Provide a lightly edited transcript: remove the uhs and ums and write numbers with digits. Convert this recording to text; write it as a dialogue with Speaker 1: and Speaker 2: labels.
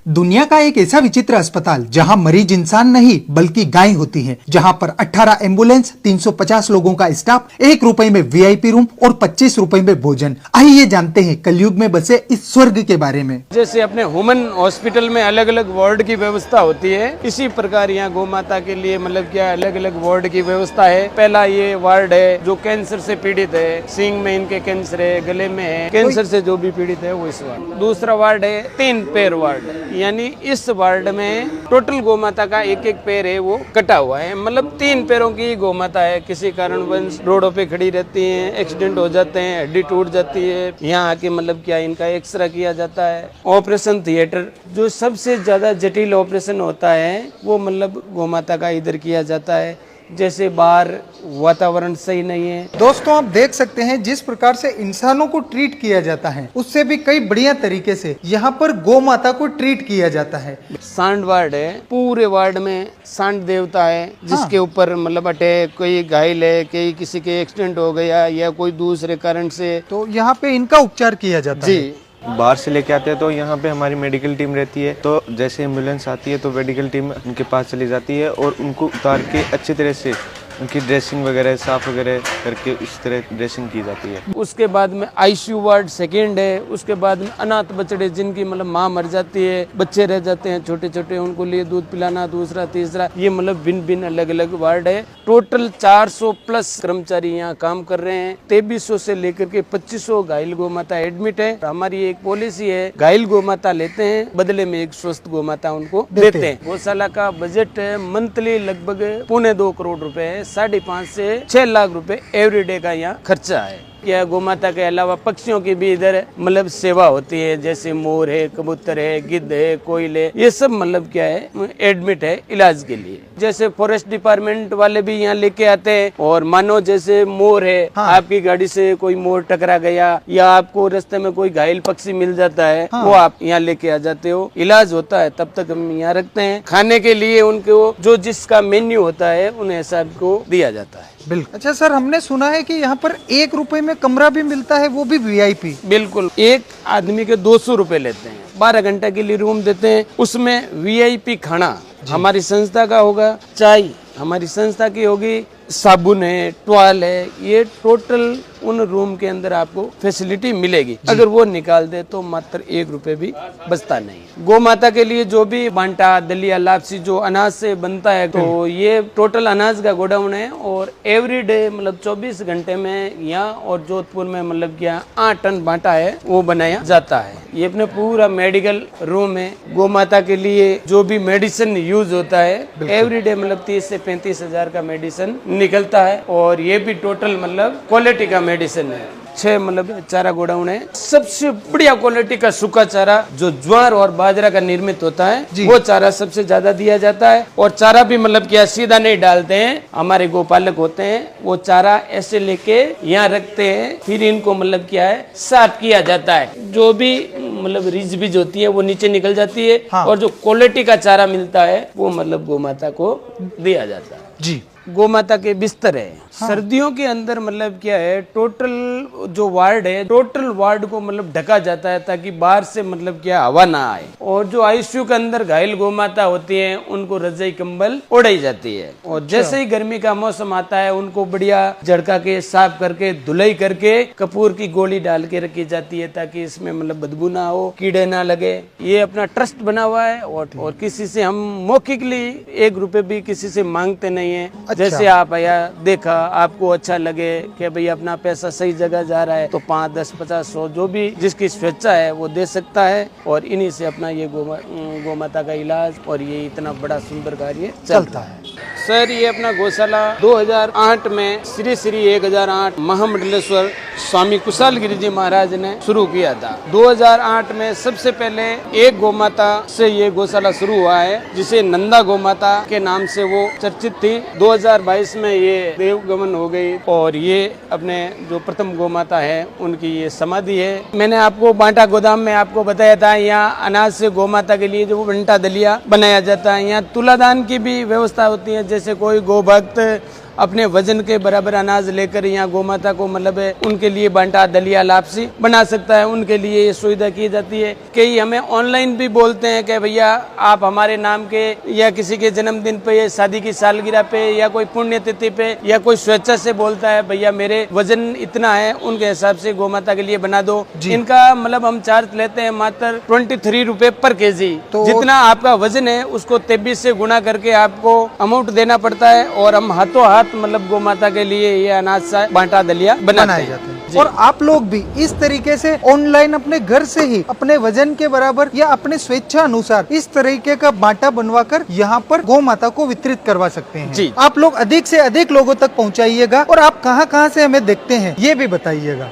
Speaker 1: दुनिया का एक ऐसा विचित्र अस्पताल जहां मरीज इंसान नहीं बल्कि गाय होती है, जहां पर 18 एम्बुलेंस, 350 लोगों का स्टाफ, 1 रुपए में वीआईपी रूम और 25 रुपए में भोजन। आइए जानते हैं कलयुग में बसे इस स्वर्ग के बारे में।
Speaker 2: जैसे अपने ह्यूमन हॉस्पिटल में अलग अलग वार्ड की व्यवस्था होती है, इसी प्रकार यहाँ गौ माता के लिए मतलब क्या अलग अलग वार्ड की व्यवस्था है। पहला ये वार्ड है जो कैंसर से पीड़ित है, सींग में इनके कैंसर है, गले में है, कैंसर से जो भी पीड़ित है वो इस वार्ड। दूसरा वार्ड है 3 पैर वार्ड, यानी इस वार्ड में टोटल गौ माता का एक एक पैर है वो कटा हुआ है, मतलब 3 पैरों की गौ माता है। किसी कारणवश रोडों पे खड़ी रहती हैं, एक्सीडेंट हो जाते हैं, हड्डी टूट जाती है, यहाँ आके मतलब क्या इनका एक्सरे किया जाता है। ऑपरेशन थिएटर जो सबसे ज्यादा जटिल ऑपरेशन होता है वो मतलब गौ माता का इधर किया जाता है। जैसे बाहर वातावरण सही नहीं है।
Speaker 1: दोस्तों आप देख सकते हैं जिस प्रकार से इंसानों को ट्रीट किया जाता है उससे भी कई बढ़िया तरीके से यहाँ पर गौ माता को ट्रीट किया जाता है।
Speaker 2: सांड वार्ड है, पूरे वार्ड में सांड देवता है जिसके ऊपर मतलब अटैक, कोई घायल है, कोई किसी के एक्सीडेंट हो गया या कोई दूसरे कारण से,
Speaker 1: तो यहाँ पे इनका उपचार किया जाता है।
Speaker 2: जी
Speaker 3: बाहर से लेके आते हैं तो यहाँ पे हमारी मेडिकल टीम रहती है, तो जैसे एम्बुलेंस आती है तो मेडिकल टीम उनके पास चली जाती है और उनको उतार के अच्छी तरह से उनकी ड्रेसिंग वगैरह साफ वगैरह करके इस तरह ड्रेसिंग की जाती है।
Speaker 2: उसके बाद में आईसीयू वार्ड सेकेंड है। उसके बाद में अनाथ बच्चे जिनकी मतलब माँ मर जाती है, बच्चे रह जाते हैं छोटे छोटे, उनको लिए दूध पिलाना, दूसरा तीसरा, ये मतलब भिन्न भिन्न अलग अलग वार्ड है। टोटल 400 प्लस कर्मचारी यहाँ काम कर रहे हैं। 2300 से लेकर के 2500 घायल गौ माता एडमिट है। हमारी एक पॉलिसी है, घायल गौ माता लेते हैं, बदले में एक स्वस्थ गौ माता उनको देते हैं। गौशाला का बजट मंथली लगभग 1.25 करोड़ रुपए है। 5.5 से 6 लाख रुपए एवरीडे का यहाँ खर्चा है। क्या गौ माता के अलावा पक्षियों की भी इधर मतलब सेवा होती है, जैसे मोर है, कबूतर है, गिद्ध है, कोयल है, ये सब मतलब क्या है एडमिट है इलाज के लिए। जैसे फॉरेस्ट डिपार्टमेंट वाले भी यहाँ लेके आते हैं, और मानो जैसे मोर है, आपकी गाड़ी से कोई मोर टकरा गया या आपको रास्ते में कोई घायल पक्षी मिल जाता है, वो आप यहाँ लेके आ जाते हो, इलाज होता है, तब तक हम यहाँ रखते हैं। खाने के लिए उनको जो जिसका मेन्यू होता है उन्हें सबको दिया जाता है।
Speaker 1: बिल्कुल। अच्छा सर, हमने सुना है कि यहाँ पर 1 रुपए में कमरा भी मिलता है, वो भी वीआईपी।
Speaker 2: बिल्कुल, एक आदमी के 200 रुपए लेते हैं, 12 घंटे के लिए रूम देते हैं। उसमें वीआईपी खाना हमारी संस्था का होगा, चाय हमारी संस्था की होगी, साबुन है, टॉवल है, ये टोटल उन रूम के अंदर आपको फैसिलिटी मिलेगी। अगर वो निकाल दे तो मात्र 1 रुपए भी बचता नहीं। गौ माता के लिए जो भी बांटा, दलिया, लापसी जो अनाज से बनता है, तो ये टोटल अनाज का गोडाउन है, और एवरीडे मतलब 24 घंटे में यहाँ और जोधपुर में मतलब क्या 8 टन बांटा है वो बनाया जाता है। ये अपने पूरा मेडिकल रूम है। गौ माता के लिए जो भी मेडिसिन यूज होता है एवरीडे मतलब 30 से 35 हजार का मेडिसिन निकलता है, और ये भी टोटल मतलब क्वालिटी का मेडिसिन है। 6 मतलब चारा गोडाउन है। सबसे बढ़िया क्वालिटी का सूखा चारा जो ज्वार और बाजरा का निर्मित होता है, वो चारा सबसे ज्यादा दिया जाता है। और चारा भी मतलब क्या सीधा नहीं डालते हैं, हमारे गोपालक होते हैं, वो चारा ऐसे लेके यहाँ रखते हैं, फिर इनको मतलब क्या है साफ किया जाता है। जो भी मतलब रिज बीज होती है वो नीचे निकल जाती है, और जो क्वालिटी का चारा मिलता है वो मतलब गौ माता को दिया जाता है।
Speaker 1: जी,
Speaker 2: गौ माता के बिस्तर है। सर्दियों के अंदर मतलब क्या है, टोटल जो वार्ड है, टोटल वार्ड को मतलब ढका जाता है ताकि बाहर से मतलब क्या हवा ना आए। और जो आईसीयू के अंदर घायल गौ माता होती है उनको रजाई कंबल ओढ़ाई जाती है। और जैसे ही गर्मी का मौसम आता है उनको बढ़िया झड़का के साफ करके धुलाई करके कपूर की गोली डाल के रखी जाती है ताकि इसमें मतलब बदबू ना हो, कीड़े ना लगे। ये अपना ट्रस्ट बना हुआ है, और किसी से हम मौखिकली 1 रुपए भी किसी से मांगते नहीं है। जैसे आप आया देखा, आपको अच्छा लगे कि भाई अपना पैसा सही जगह जा रहा है, तो 5, 10, 50, 100 जो भी जिसकी स्वेच्छा है वो दे सकता है, और इन्हीं से अपना ये गौ माता का इलाज और ये इतना बड़ा सुंदर कार्य चलता है। सर, ये अपना गौशाला 2008 में श्री श्री 1008 महामंडलेश्वर स्वामी कुशाल गिरी जी महाराज ने शुरू किया था। 2008 में सबसे पहले एक गौ माता से ये गौशाला शुरू हुआ है, जिसे नंदा गौ माता के नाम से वो चर्चित थी। 2022 में ये देवगमन हो गई, और ये अपने जो प्रथम गौ माता है उनकी ये समाधि है। मैंने आपको बांटा गोदाम में आपको बताया था, यहाँ अनाज से गौ माता के लिए जो बंटा दलिया बनाया जाता है। यहाँ तुलादान की भी व्यवस्था होती है, जैसे कोई गौ भक्त अपने वजन के बराबर अनाज लेकर यहाँ गौ माता को मतलब उनके लिए बांटा, दलिया, लापसी बना सकता है, उनके लिए ये सुविधा की जाती है। कई हमें ऑनलाइन भी बोलते हैं कि भैया आप हमारे नाम के या किसी के जन्मदिन पे, शादी की सालगिरह पे या कोई पुण्यतिथि पे या कोई स्वेच्छा से बोलता है भैया मेरे वजन इतना है, उनके हिसाब से गौ माता के लिए बना दो। इनका मतलब हम चार्ज लेते हैं मात्र 23 रुपए पर केजी।
Speaker 1: तो
Speaker 2: जितना आपका वजन है उसको 23 से गुना करके आपको अमाउंट देना पड़ता है और हम हाथों हाथ मतलब गौ माता के लिए ये अनाज सा बांटा, दलिया बनाए जाते हैं।
Speaker 1: और आप लोग भी इस तरीके से ऑनलाइन अपने घर से ही अपने वजन के बराबर या अपने स्वेच्छा अनुसार इस तरीके का बांटा बनवाकर यहाँ पर गौ माता को वितरित करवा सकते हैं।
Speaker 2: जी।
Speaker 1: आप लोग अधिक से अधिक लोगों तक पहुँचाइएगा और आप कहाँ कहाँ से हमें देखते हैं ये भी बताइएगा।